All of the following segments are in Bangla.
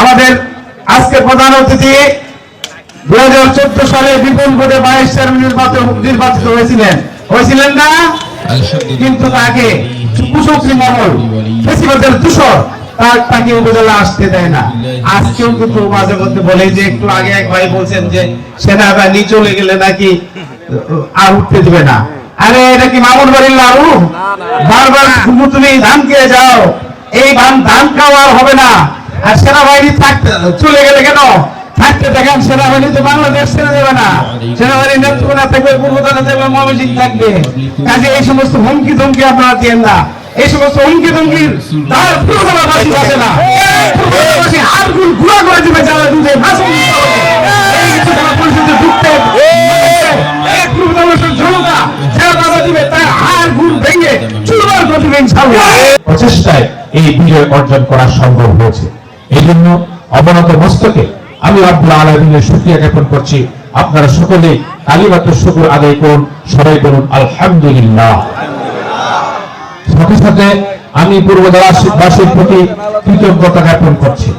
আমাদের আজকে প্রধান অতিথি 2014 সালে বিপুল ভোটে 22 চেয়ারম্যান নির্বাচিত হয়েছিলেন না? কিন্তু তাকে কুশলী মহল ফেসিবাদের দূষণ তাকে উপজেলা আসতে দেয় না। আজকেও কিন্তু মাঝে মধ্যে বলে যে একটু আগে এক ভাই বলছেন যে সেনাবাহিনী চলে গেলে নাকি আর উঠতে দিবে না। আরে এটা কি মামুন বাড়ির লাড়ু? বারবার তুমি ধান খেয়ে যাও, এই ধান খাওয়া হবে না। আর সেনাবাহিনী চলে গেলে কেন থাকতে দেখেন? সেনাবাহিনী তো বাংলাদেশ ছেড়ে দেবে না, সেনাবাহিনী নেত্রকোনা থাকবে, পূর্বতলা থাকবে, ময়মনসিংহ থাকবে। কাজে এই সমস্ত হুমকি ধমকি আপনারা দিয়েন না। এই সমস্ত হুমকি ধমকির তার পূর্বতলাবাসী আছে না, পূর্বতলাবাসী হাড়গুল গুঁড়া করে দিবে যারা দুধে ভাষণ পরিষদে ঢুকতে পূর্বতলাবাসীর জনতা যারা বাধা দিবে তার হাড়গুল ভেঙে চুরমার করে দিবে ইনশাআল্লাহ। প্রচেষ্টায় এই বিজয় অর্জন করা সম্ভব হয়েছে। এই জন্য অবনত মস্তকে আমি রব্বুল আলামিনের শুকরিয়া জ্ঞাপন করছি। আপনারা সকলে কালিমাতুশ শুকর আদায় করুন, সবাই বলুন আলহামদুলিল্লাহ। সাথে সাথে আমি পূর্ববাসীর প্রতি কৃতজ্ঞতা জ্ঞাপন করছি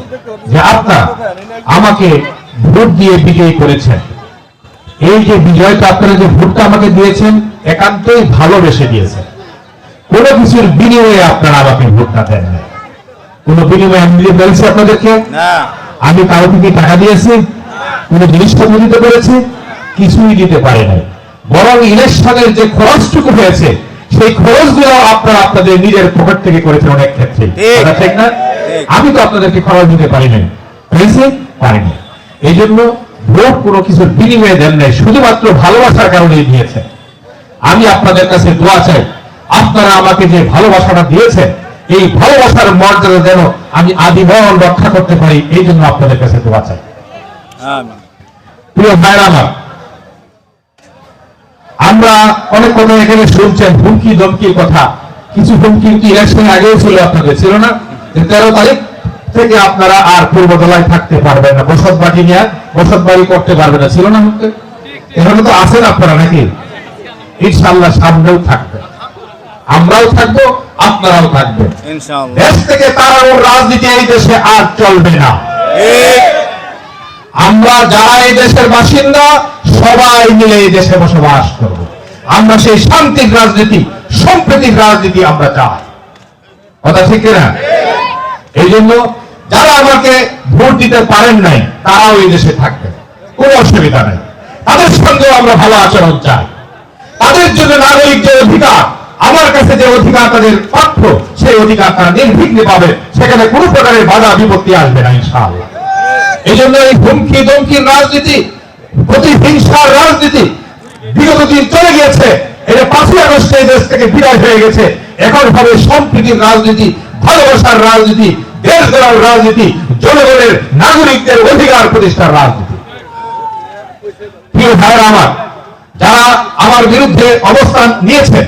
যে আপনারা আমাকে ভোট দিয়ে বিজয়ী করেছেন। এই যে বিজয়টা, আপনারা যে ভোটটা আমাকে দিয়েছেন একান্তই ভালোবেসে দিয়েছেন। কোন কিছুর বিনিময়ে আপনারা আমাকে ভোটটা দেন না। কোন বিনিময়ে আমি দিয়ে বলছি আপনাদেরকে আমি কারো থেকে টাকা দিয়েছি, কোন জিনিসপত্র দিতে পেরেছি? কিছুই দিতে পারে নাই। বরং ইলেকশনের যে খরচটুকু হয়েছে সেই খরচগুলো আপনারা আপনাদের নিজের পকেট থেকে করেছেন অনেক ক্ষেত্রে, ঠিক না? আমি তো আপনাদেরকে খরচ দিতে পারি নাই, পারিনি। এই জন্য ভোট কোনো কিছুর বিনিময়ে দেন নাই, শুধুমাত্র ভালোবাসার কারণেই দিয়েছেন। আমি আপনাদের কাছে দোয়া চাই, আপনারা আমাকে যে ভালোবাসাটা দিয়েছেন এই ভালোবাসার মর্যাদা যেন আমি আজীবন রক্ষা করতে পারি, এই জন্য আপনাদের কাছে দোয়া চাই। প্রিয় ভাইরা আমার, আমরা অনেক কথা এখানে শুনছেন, হুমকি ধমকির কথা। কিছু হুমকি ইলেকশন আগেও ছিল, আপনাদের ছিল না? 13 তারিখ থেকে আপনারা আর পূর্বতলায় থাকতে পারবেন না, বসত বাড়ি করতে পারবেন না, ছিল না? এখানে তো আছেন আপনারা নাকি? ইনশাআল্লাহ সামনেও থাকবে, আমরাও থাকবো, আপনারাও থাকবেন। দেশ থেকে তাড়ানোর রাজনীতি এই দেশে আর চলবে না। আমরা যারা এই দেশের বাসিন্দা সবাই মিলে এই দেশে বসবাস করব। আমরা সেই শান্তির রাজনীতি, সম্প্রীতির রাজনীতি আমরা চাই। কথা ঠিক না? এই জন্য যারা আমাকে ভোট দিতে পারেন নাই তারাও এই দেশে থাকবে, কোনো অসুবিধা নেই। তাদের সঙ্গেও আমরা ভালো আচরণ চাই। তাদের জন্য নাগরিক যে অধিকার, আমার কাছে যে অধিকার তাদের প্রাপ্য, সেই অধিকার তারা নির্বিঘ্নে পাবে, সেখানে কোনো প্রকারের বাধা বিপত্তি আসবে না ইনশাআল্লাহ। এই জন্য এই হুমকি ধমকির রাজনীতি, প্রতিহিংসার রাজনীতি বিগত দিন চলে গিয়েছে। এটা 5ই আগস্টে এই দেশ থেকে বিদায় হয়ে গেছে। এখন হবে সম্প্রীতির রাজনীতি, ভালোবাসার রাজনীতি, দেশ গড়ার রাজনীতি, জনগণের নাগরিকদের অধিকার প্রতিষ্ঠার রাজনীতি। প্রিয় ভাইরা আমার, যারা আমার বিরুদ্ধে অবস্থান নিয়েছেন,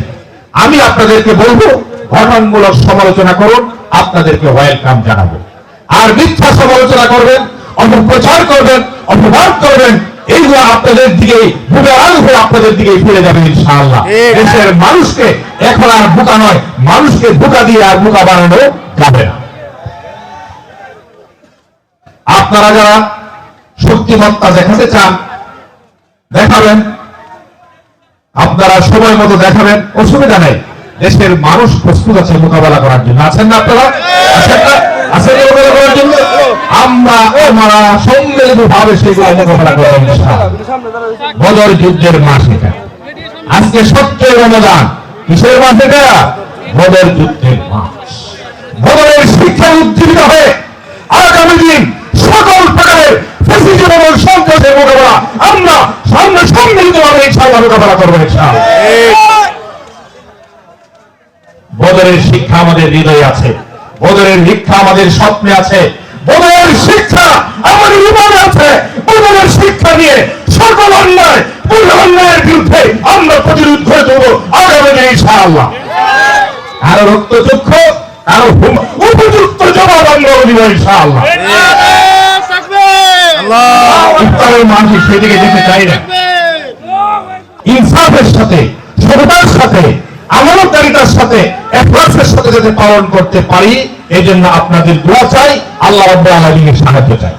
আমি আপনাদেরকে বলবো গঠনমূলক সমালোচনা করুন, আপনাদেরকে ওয়েলকাম জানাবো। আর মিথ্যা সমালোচনা করবেন, অপপ্রচার করবেন, অপবাদ করবেন, এইগুলো আপনাদের দিকে বুমেরাং হয়ে আপনাদের দিকে ফিরে যাবে ইনশাআল্লাহ। দেশের মানুষকে এখন আর বোকা নয়, মানুষকে বোকা দিয়ে আর বোকা বানানো যাবে না। আপনারা যারা শক্তিমত্তা দেখাতে চান দেখাবেন, আপনারা সময় মতো দেখাবেন, অসুবিধা নেই। দেশের মানুষ প্রস্তুত আছে মোকাবেলা করার জন্য। আছেন না আপনারা? আছেন না? আছেন মোকাবেলা করার জন্য? আমরা সম্মিলিত ভাবে সেগুলো মোকাবেলা করব ইনশাআল্লাহ। বদর যুদ্ধের মাস এটা। আজকে 17 রমজান। কিসের মাস এটা? বদর যুদ্ধের মাস। বদরের শিক্ষা উজ্জীবিত হয়ে আগামী দিন সকল প্রকারের ফ্যাসিজম এবং সন্ত্রাসের মোকাবেলা আমরা সম্মিলিতভাবে ইনশাআল্লাহ মোকাবেলা করব ইনশাআল্লাহ। বদরের শিক্ষা আমাদের হৃদয়ে আছে, বদরের শিক্ষা আমাদের স্বপ্নে আছে, বদরের শিক্ষা আমাদের ইমানে আছে। বদরের শিক্ষা নিয়ে সকল অন্যায়, পূর্ণ অন্যায়ের বিরুদ্ধে আমরা প্রতিরোধ করে দেবো আগামী দিনে ইনশাআল্লাহ। আরো রক্তচক্ষু, আরো উপযুক্ত জবাব আমরা দিব ইনশাআল্লাহ। ইফতারের মানুষ সেদিকে যেতে চাই না। ইনসাফের সাথে, সততার সাথে আমানতদারিতার সাথে এখলাসের সাথে যাতে পালন করতে পারি, এই জন্য আপনাদের দোয়া চাই, আল্লাহ রাব্বুল আলামিনের সাহায্য চাই।